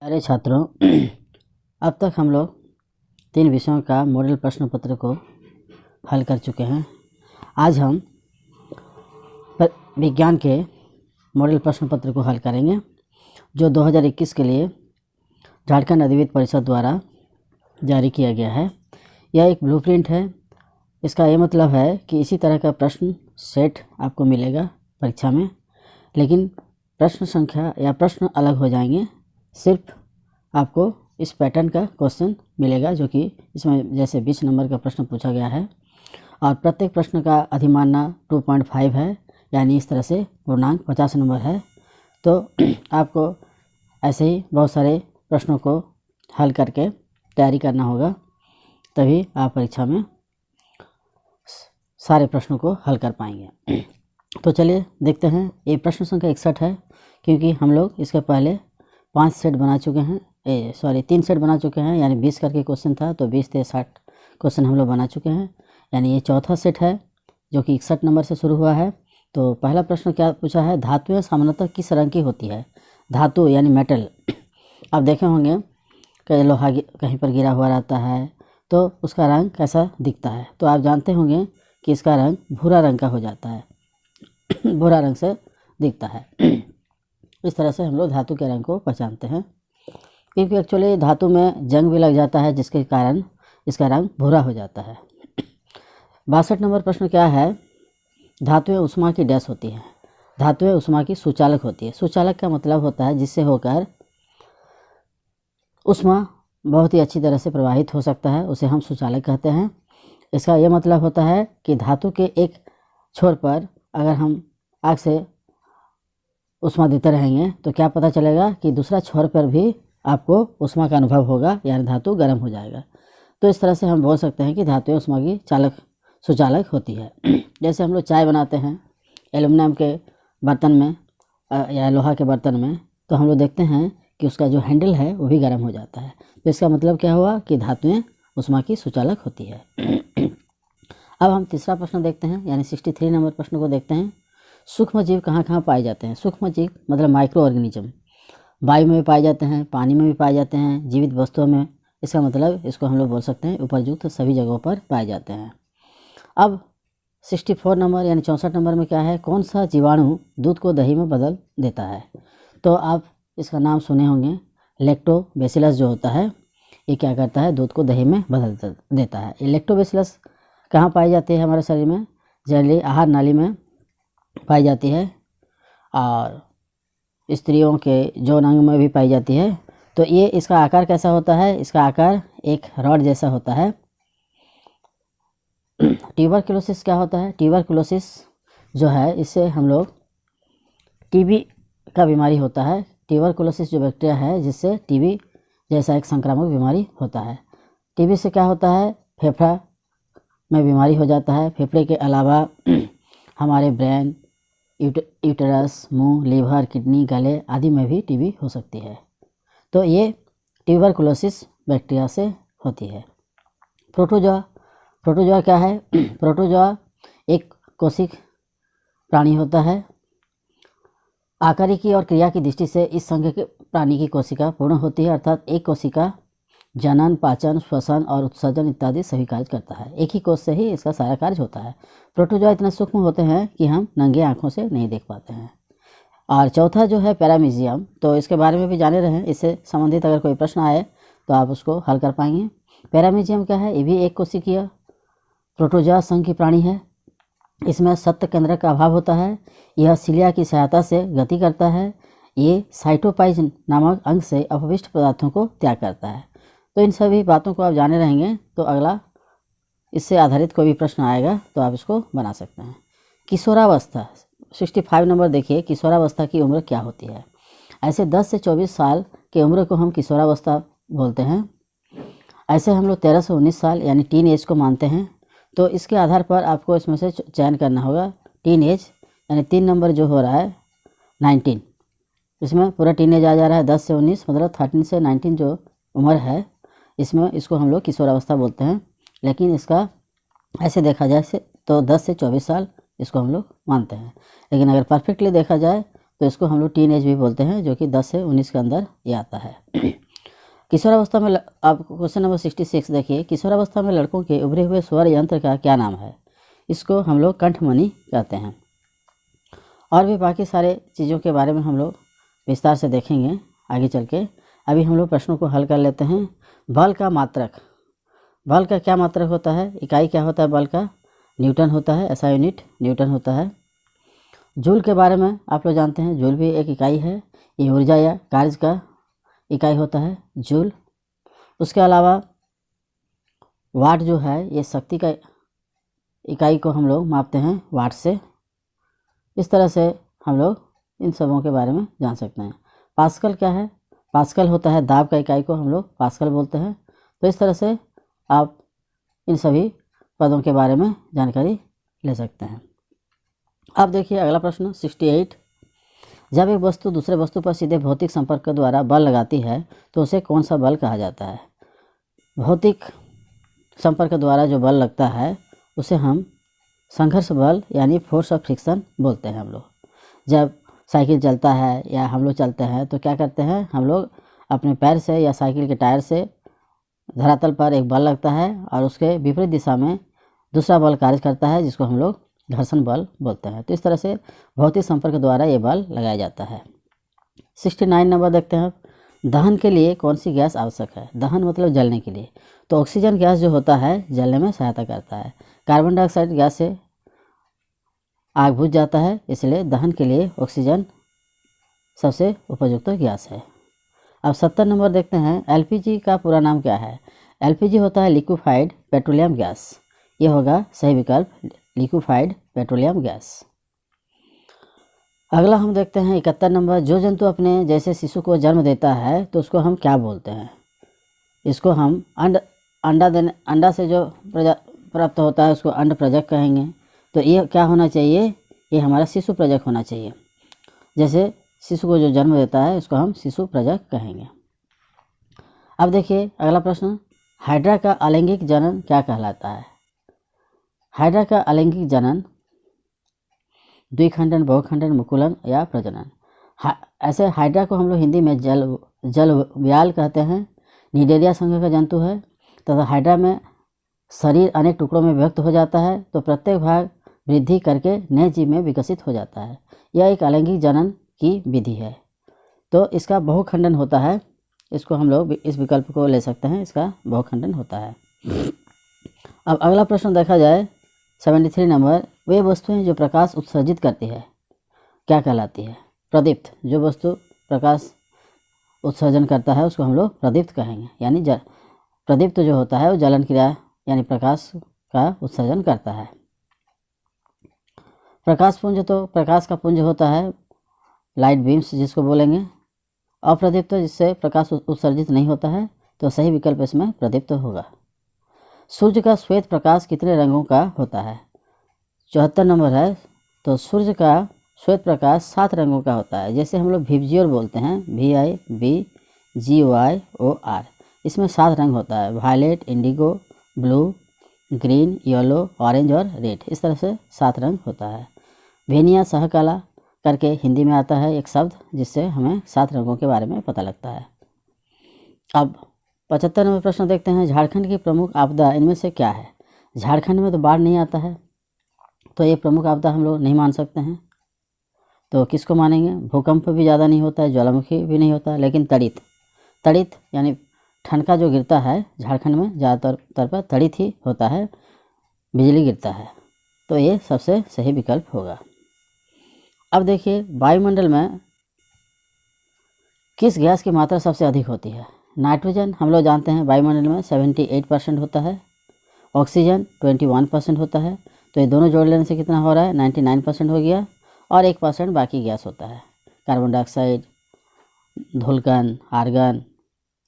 अरे छात्रों, अब तक हम लोग 3 विषयों का मॉडल प्रश्न पत्र को हल कर चुके हैं। आज हम विज्ञान के मॉडल प्रश्न पत्र को हल करेंगे, जो 2021 के लिए झारखंड अधिविद्य परिषद द्वारा जारी किया गया है। यह एक ब्लूप्रिंट है। इसका ये मतलब है कि इसी तरह का प्रश्न सेट आपको मिलेगा परीक्षा में, लेकिन प्रश्न संख्या या प्रश्न अलग हो जाएंगे। सिर्फ आपको इस पैटर्न का क्वेश्चन मिलेगा, जो कि इसमें जैसे 20 नंबर का प्रश्न पूछा गया है और प्रत्येक प्रश्न का अधिमानना 2.5 है, यानी इस तरह से पूर्णांक 50 नंबर है। तो आपको ऐसे ही बहुत सारे प्रश्नों को हल करके तैयारी करना होगा, तभी आप परीक्षा में सारे प्रश्नों को हल कर पाएंगे। तो चलिए देखते हैं। ये प्रश्न संख्या 61 है, क्योंकि हम लोग इसके पहले 5 सेट बना चुके हैं, 3 सेट बना चुके हैं, यानी 20 करके क्वेश्चन था, तो 20 से 60 क्वेश्चन हम लोग बना चुके हैं। यानी ये चौथा सेट है, जो कि 61 नंबर से शुरू हुआ है। तो पहला प्रश्न क्या पूछा है, धातुएं सामान्यतः किस रंग की होती है? धातु यानी मेटल। आप देखे होंगे कि लोहा कहीं पर गिरा हुआ रहता है तो उसका रंग कैसा दिखता है, तो आप जानते होंगे कि इसका रंग भूरा रंग का हो जाता है, भूरा रंग से दिखता है। इस तरह से हम लोग धातु के रंग को पहचानते हैं, क्योंकि एक्चुअली धातु में जंग भी लग जाता है, जिसके कारण इसका रंग भूरा हो जाता है। 62 नंबर प्रश्न क्या है, धातुएं उष्मा की डैश होती हैं? धातुएं उष्मा की सुचालक होती है। सुचालक का मतलब होता है जिससे होकर उष्मा बहुत ही अच्छी तरह से प्रवाहित हो सकता है, उसे हम सुचालक कहते हैं। इसका यह मतलब होता है कि धातु के एक छोर पर अगर हम आग से उष्मा देते रहेंगे तो क्या पता चलेगा कि दूसरा छोर पर भी आपको उष्मा का अनुभव होगा, यानी धातु गर्म हो जाएगा। तो इस तरह से हम बोल सकते हैं कि धातुएं उष्मा की सुचालक होती है। जैसे हम लोग चाय बनाते हैं एल्युमिनियम के बर्तन में या लोहा के बर्तन में, तो हम लोग देखते हैं कि उसका जो हैंडल है वो भी गर्म हो जाता है। तो इसका मतलब क्या हुआ कि धातुएं उष्मा की सुचालक होती है। अब हम तीसरा प्रश्न देखते हैं, यानी 63 नंबर प्रश्न को देखते हैं। सूक्ष्म जीव कहाँ कहाँ पाए जाते हैं? सूक्ष्म जीव मतलब माइक्रो ऑर्गेनिज्म वायु में भी पाए जाते हैं, पानी में भी पाए जाते हैं, जीवित वस्तुओं में। इसका मतलब इसको हम लोग बोल सकते हैं उपरयुक्त सभी जगहों पर पाए जाते हैं। अब 64 नंबर यानी 64 नंबर में क्या है, कौन सा जीवाणु दूध को दही में बदल देता है? तो आप इसका नाम सुने होंगे, लैक्टोबैसिलस जो होता है, ये क्या करता है, दूध को दही में बदल देता है। ये लैक्टोबैसिलस कहाँ पाई जाती है हमारे शरीर में? जनरली आहार नाली में पाई जाती है और स्त्रियों के यौन अंग में भी पाई जाती है। तो ये इसका आकार कैसा होता है? इसका आकार एक रॉड जैसा होता है। ट्यूबरकुलोसिस क्या होता है? ट्यूबरकुलोसिस जो है, इससे हम लोग टीबी का बीमारी होता है। ट्यूबरकुलोसिस जो बैक्टीरिया है, जिससे टीबी जैसा एक संक्रामक बीमारी होता है। टीबी से क्या होता है, फेफड़ा में बीमारी हो जाता है। फेफड़े के अलावा हमारे ब्रेन, यूटेरस, मुंह, लीवर, किडनी, गले आदि में भी टीबी हो सकती है। तो ये ट्यूबरकुलोसिस बैक्टीरिया से होती है। प्रोटोजोआ क्या है? प्रोटोजोआ एक कोशिक प्राणी होता है। आकारिकी और क्रिया की दृष्टि से इस संघ के प्राणी की कोशिका पूर्ण होती है, अर्थात एक कोशिका जनन, पाचन, श्वसन और उत्सर्जन इत्यादि सभी कार्य करता है। एक ही कोश से ही इसका सारा कार्य होता है। प्रोटोजोआ इतने सूक्ष्म होते हैं कि हम नंगे आँखों से नहीं देख पाते हैं। और चौथा जो है पैरामीजियम, तो इसके बारे में भी जाने रहे। इससे संबंधित अगर कोई प्रश्न आए तो आप उसको हल कर पाएंगे। पैरामीजियम क्या है? ये भी एक कोशिकीय प्रोटोजोआ संघ की प्राणी है। इसमें सत्त केंद्रक का अभाव होता है। यह सिलिया की सहायता से गति करता है। ये साइटोपाइज नामक अंग से अपविष्ट पदार्थों को त्याग करता है। तो इन सभी बातों को आप जाने रहेंगे तो अगला इससे आधारित कोई भी प्रश्न आएगा तो आप इसको बना सकते हैं। किशोरावस्था 65 नंबर देखिए, किशोरावस्था की उम्र क्या होती है? ऐसे 10 से 24 साल की उम्र को हम किशोरावस्था बोलते हैं। ऐसे हम लोग 13 से 19 साल यानी टीन एज को मानते हैं। तो इसके आधार पर आपको इसमें से चयन करना होगा। टीन एज यानी 3 नंबर जो हो रहा है 19, इसमें पूरा टीन एज आ जा रहा है। 10 से 19 मतलब 13 से 19 जो उम्र है, इसमें इसको हम लोग किशोरावस्था बोलते हैं। लेकिन इसका ऐसे देखा जाए तो 10 से 24 साल इसको हम लोग मानते हैं। लेकिन अगर परफेक्टली देखा जाए तो इसको हम लोग टीन एज भी बोलते हैं, जो कि 10 से 19 के अंदर ये आता है। किशोरावस्था में आप क्वेश्चन नंबर 66 देखिए, किशोरावस्था में लड़कों के उभरे हुए स्वर यंत्र का क्या नाम है? इसको हम लोग कंठमणि कहते हैं। और भी बाकी सारे चीज़ों के बारे में हम लोग विस्तार से देखेंगे आगे चल के। अभी हम लोग प्रश्नों को हल कर लेते हैं। बल का मात्रक, बल का क्या मात्रक होता है? इकाई क्या होता है बल का? न्यूटन होता है, ऐसा यूनिट न्यूटन होता है। जूल के बारे में आप लोग जानते हैं, जूल भी एक इकाई है, ये ऊर्जा या कार्य का इकाई होता है जूल। उसके अलावा वाट जो है ये शक्ति का इकाई को हम लोग मापते हैं वाट से। इस तरह से हम लोग इन सबों के बारे में जान सकते हैं। पास्कल क्या है? पास्कल होता है दाब का इकाई को हम लोग पास्कल बोलते हैं। तो इस तरह से आप इन सभी पदों के बारे में जानकारी ले सकते हैं। अब देखिए अगला प्रश्न 68, जब एक वस्तु दूसरे वस्तु पर सीधे भौतिक संपर्क के द्वारा बल लगाती है तो उसे कौन सा बल कहा जाता है? भौतिक संपर्क के द्वारा जो बल लगता है उसे हम संघर्ष बल यानी फोर्स ऑफ फ्रिक्शन बोलते हैं हम लोग। जब साइकिल चलता है या हम लोग चलते हैं तो क्या करते हैं, हम लोग अपने पैर से या साइकिल के टायर से धरातल पर एक बल लगता है और उसके विपरीत दिशा में दूसरा बल कार्य करता है, जिसको हम लोग घर्षण बल बोलते हैं। तो इस तरह से भौतिक संपर्क द्वारा ये बल लगाया जाता है। 69 नंबर देखते हैं, दहन के लिए कौन सी गैस आवश्यक है? दहन मतलब जलने के लिए, तो ऑक्सीजन गैस जो होता है जलने में सहायता करता है। कार्बन डाइऑक्साइड गैस से आग बुझ जाता है, इसलिए दहन के लिए ऑक्सीजन सबसे उपयुक्त गैस है। अब 70 नंबर देखते हैं, एलपीजी का पूरा नाम क्या है? एलपीजी होता है लिक्विफाइड पेट्रोलियम गैस। ये होगा सही विकल्प, लिक्विफाइड पेट्रोलियम गैस। अगला हम देखते हैं 71 नंबर, जो जंतु अपने जैसे शिशु को जन्म देता है तो उसको हम क्या बोलते हैं? इसको हम अंडा से जो प्राप्त होता है उसको अंड प्रजक कहेंगे। तो ये क्या होना चाहिए? ये हमारा शिशु प्रजक होना चाहिए। जैसे शिशु को जो जन्म देता है उसको हम शिशु प्रजक कहेंगे। अब देखिए अगला प्रश्न, हाइड्रा का अलैंगिक जनन क्या कहलाता है? हाइड्रा का अलैंगिक जनन द्विखंडन, बहुखंडन, मुकुलन या प्रजनन। ऐसे हाइड्रा को हम लोग हिंदी में जल व्याल कहते हैं। निडेरिया संघ का जंतु है तथा हाइड्रा में शरीर अनेक टुकड़ों में विभक्त हो जाता है, तो प्रत्येक भाग वृद्धि करके नए जीव में विकसित हो जाता है। यह एक अलैंगिक जनन की विधि है। तो इसका बहुखंडन होता है, इसको हम लोग इस विकल्प को ले सकते हैं, इसका बहुखंडन होता है। अब अगला प्रश्न देखा जाए 73 नंबर, वे वस्तुएं जो प्रकाश उत्सर्जित करती है क्या कहलाती है? प्रदीप्त। जो वस्तु प्रकाश उत्सर्जन करता है उसको हम लोग प्रदीप्त कहेंगे। यानी प्रदीप्त जो होता है वो जलन क्रिया यानी प्रकाश का उत्सर्जन करता है। प्रकाश पुंज, तो प्रकाश का पुंज होता है लाइट बीम्स जिसको बोलेंगे। अप्रदीप्त जिससे प्रकाश उत्सर्जित नहीं होता है, तो सही विकल्प इसमें प्रदीप्त होगा। सूर्य का श्वेत प्रकाश कितने रंगों का होता है? 74 नंबर है, तो सूर्य का श्वेत प्रकाश 7 रंगों का होता है। जैसे हम लोग विबजियोर बोलते हैं, VIBGYOR, इसमें 7 रंग होता है, violet, indigo, blue, green, yellow, orange और रेड। इस तरह से 7 रंग होता है। भेनिया सहकाला करके हिंदी में आता है एक शब्द, जिससे हमें 7 रंगों के बारे में पता लगता है। अब 75 नंबर प्रश्न देखते हैं, झारखंड की प्रमुख आपदा इनमें से क्या है? झारखंड में तो बाढ़ नहीं आता है, तो ये प्रमुख आपदा हम लोग नहीं मान सकते हैं। तो किसको मानेंगे? भूकंप भी ज़्यादा नहीं होता है, ज्वालामुखी भी नहीं होता है, लेकिन तड़ित यानी ठनका जो गिरता है झारखंड में ज़्यादातर तौर पर तड़ित ही होता है, बिजली गिरता है। तो ये सबसे सही विकल्प होगा। अब देखिए वायुमंडल में किस गैस की मात्रा सबसे अधिक होती है? नाइट्रोजन हम लोग जानते हैं वायुमंडल में 78% होता है, ऑक्सीजन 21% होता है। तो ये दोनों जोड़ लेने से कितना हो रहा है? 99% हो गया, और 1% बाकी गैस होता है, कार्बन डाइऑक्साइड, धूलकण, आर्गन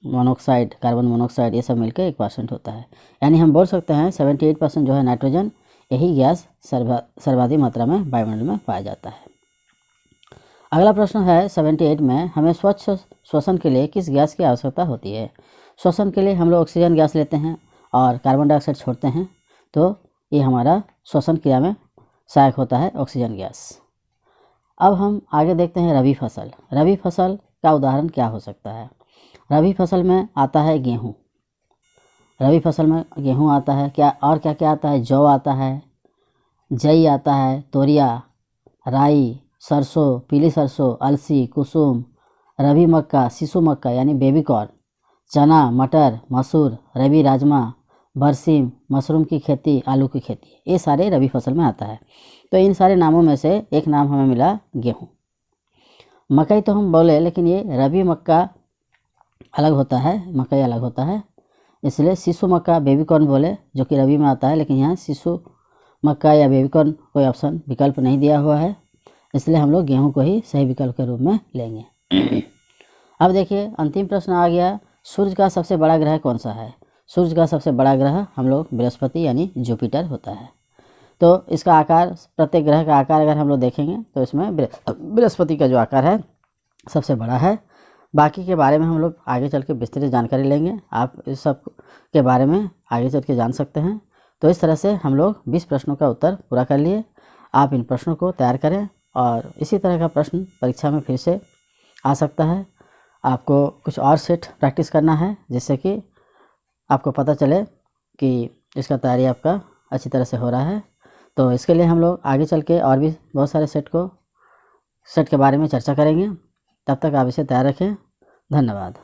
मोनोक्साइड, कार्बन मोनोक्साइड, ये सब मिलकर 1% होता है। यानी हम बोल सकते हैं 78% जो है नाइट्रोजन, यही गैस सर्वाधिक मात्रा में वायुमंडल में पाया जाता है। अगला प्रश्न है 78 में, हमें स्वच्छ श्वसन के लिए किस गैस की आवश्यकता होती है? श्वसन के लिए हम लोग ऑक्सीजन गैस लेते हैं और कार्बन डाइऑक्साइड छोड़ते हैं, तो ये हमारा श्वसन क्रिया में सहायक होता है ऑक्सीजन गैस। अब हम आगे देखते हैं रबी फसल। रबी फसल का उदाहरण क्या हो सकता है? रबी फसल में आता है गेहूँ, रबी फसल में गेहूँ आता है, क्या और क्या क्या आता है? जौ आता है, जई आता है, तोरिया, राई, सरसों, पीली सरसों, अलसी, कुसुम, रबी मक्का, शिशु मक्का यानी बेबी कॉर्न, चना, मटर, मसूर, रबी राजमा, बरसीम, मशरूम की खेती, आलू की खेती, ये सारे रबी फसल में आता है। तो इन सारे नामों में से एक नाम हमें मिला गेहूँ। मकई तो हम बोले, लेकिन ये रबी मक्का अलग होता है, मकई अलग होता है, इसलिए शिशु मक्का बेबी कॉर्न बोले जो कि रबी में आता है, लेकिन यहाँ शिशु मक्का या बेबी कॉर्न कोई ऑप्शन विकल्प नहीं दिया हुआ है, इसलिए हम लोग गेहूँ को ही सही विकल्प के रूप में लेंगे। अब देखिए अंतिम प्रश्न आ गया, सूर्य का सबसे बड़ा ग्रह कौन सा है? सूर्य का सबसे बड़ा ग्रह हम लोग बृहस्पति यानी जुपिटर होता है। तो इसका आकार, प्रत्येक ग्रह का आकार अगर हम लोग देखेंगे तो इसमें बृहस्पति का जो आकार है सबसे बड़ा है। बाकी के बारे में हम लोग आगे चल के विस्तृत जानकारी लेंगे, आप इस सब के बारे में आगे चल के जान सकते हैं। तो इस तरह से हम लोग 20 प्रश्नों का उत्तर पूरा कर लिए। आप इन प्रश्नों को तैयार करें और इसी तरह का प्रश्न परीक्षा में फिर से आ सकता है। आपको कुछ और सेट प्रैक्टिस करना है जिससे कि आपको पता चले कि इसका तैयारी आपका अच्छी तरह से हो रहा है। तो इसके लिए हम लोग आगे चल के और भी बहुत सारे सेट के बारे में चर्चा करेंगे। तब तक आप इसे तैयार रखें। धन्यवाद।